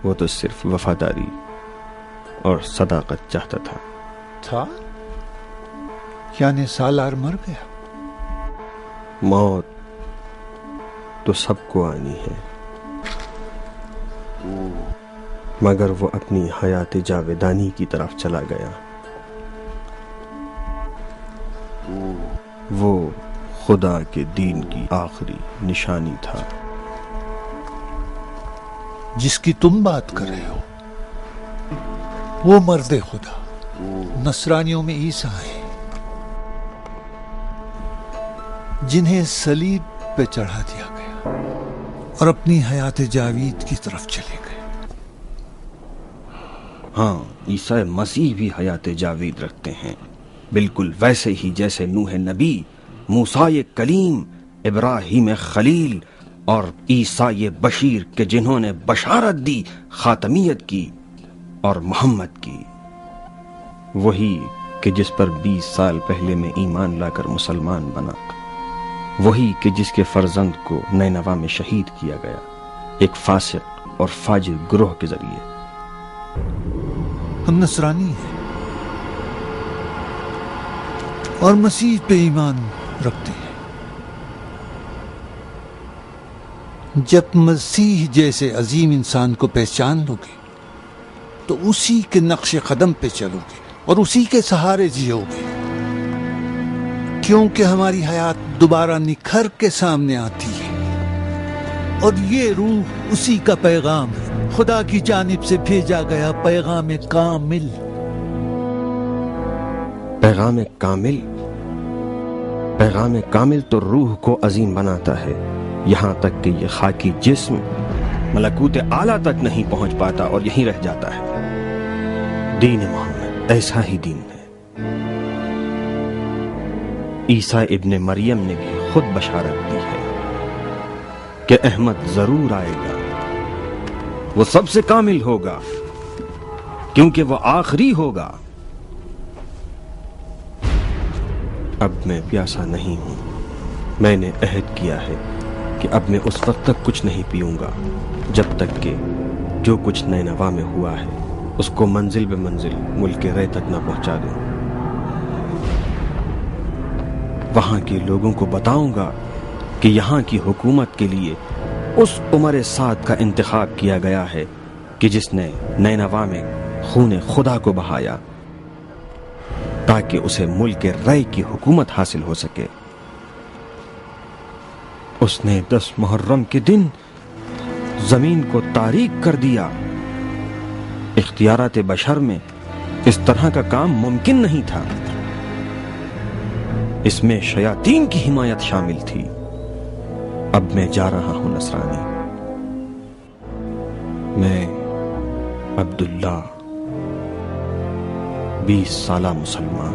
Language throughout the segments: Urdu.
وہ تو صرف وفاداری اور صداقت چاہتا تھا؟ یعنی سالار مر گیا؟ موت تو سب کو آنی ہے، مگر وہ اپنی حیات جاویدانی کی طرف چلا گیا۔ وہ خدا کے دین کی آخری نشانی تھا۔ جس کی تم بات کر رہے ہو وہ مرد خدا نصرانیوں میں عیسیٰ ہے، جنہیں صلیب پہ چڑھا دیا گیا اور اپنی حیات جاوید کی طرف چلے گئے۔ ہاں، عیسیٰ مسیح بھی حیات جاوید رکھتے ہیں، بالکل ویسے ہی جیسے نوح نبی، موسیٰ کلیم، ابراہیم خلیل اور عیسیٰ بشیر کے جنہوں نے بشارت دی خاتمیت کی اور محمد کی، وہی کہ جس پر 20 سال پہلے میں ایمان لا کر مسلمان بنا، وہی کہ جس کے فرزند کو نینوا میں شہید کیا گیا ایک فاسق اور فاجر گروہ کے ذریعے۔ ہم نصرانی ہیں اور مسیح پہ ایمان رکھتے ہیں۔ جب مسیح جیسے عظیم انسان کو پہچان لو گے تو اسی کے نقش قدم پہ چلو گے اور اسی کے سہارے جیو گے، کیونکہ ہماری حیات دوبارہ نکھر کے سامنے آتی ہے، اور یہ روح اسی کا پیغام ہے، خدا کی جانب سے بھیجا گیا پیغام کامل۔ پیغام کامل؟ پیغام کامل تو روح کو عظیم بناتا ہے، یہاں تک کہ یہ خاکی جسم ملکوت اعلیٰ تک نہیں پہنچ پاتا اور یہیں رہ جاتا ہے۔ دین محمد ایسا ہی دین ہے۔ عیسیٰ ابن مریم نے بھی خود بشارت دی ہے کہ احمد ضرور آئے گا، وہ سب سے کامل ہوگا کیونکہ وہ آخری ہوگا۔ اب میں پیاسا نہیں ہوں، میں نے عہد کیا ہے کہ اب میں اس وقت تک کچھ نہیں پیوں گا جب تک کہ جو کچھ نینوا میں ہوا ہے اس کو منزل بے منزل ملک رے تک نہ پہنچا دوں۔ وہاں کے لوگوں کو بتاؤں گا کہ یہاں کی حکومت کے لیے اس عمر سعد کا انتخاب کیا گیا ہے کہ جس نے نینوا میں خون خدا کو بہایا تاکہ اسے ملک رے کی حکومت حاصل ہو سکے۔ اس نے 10 محرم کے دن زمین کو تاریک کر دیا۔ اختیارات بشر میں اس طرح کا کام ممکن نہیں تھا، اس میں شیاطین کی حمایت شامل تھی۔ اب میں جا رہا ہوں نصرانی، میں عبداللہ 20 سالہ مسلمان۔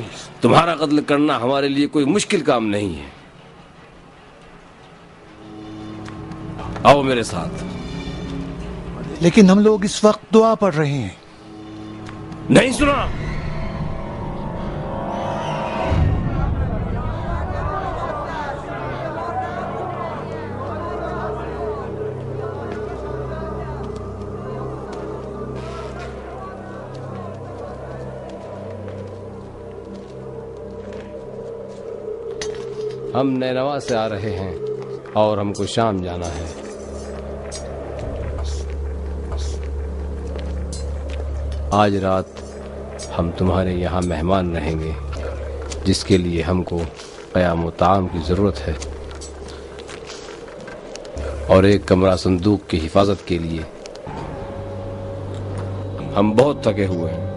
please. تمہارا قتل کرنا ہمارے لیے کوئی مشکل کام نہیں ہے. آؤ میرے ساتھ. لیکن ہم لوگ اس وقت دعا پڑھ رہے ہیں. نہیں سنا؟ ہم نینوا سے آ رہے ہیں اور ہم کو شام جانا ہے. آج رات ہم تمہارے یہاں مہمان رہیں گے، جس کے لیے ہم کو قیام و طعام کی ضرورت ہے اور ایک کمرہ صندوق کی حفاظت کے لیے. ہم بہت تھکے ہوئے ہیں.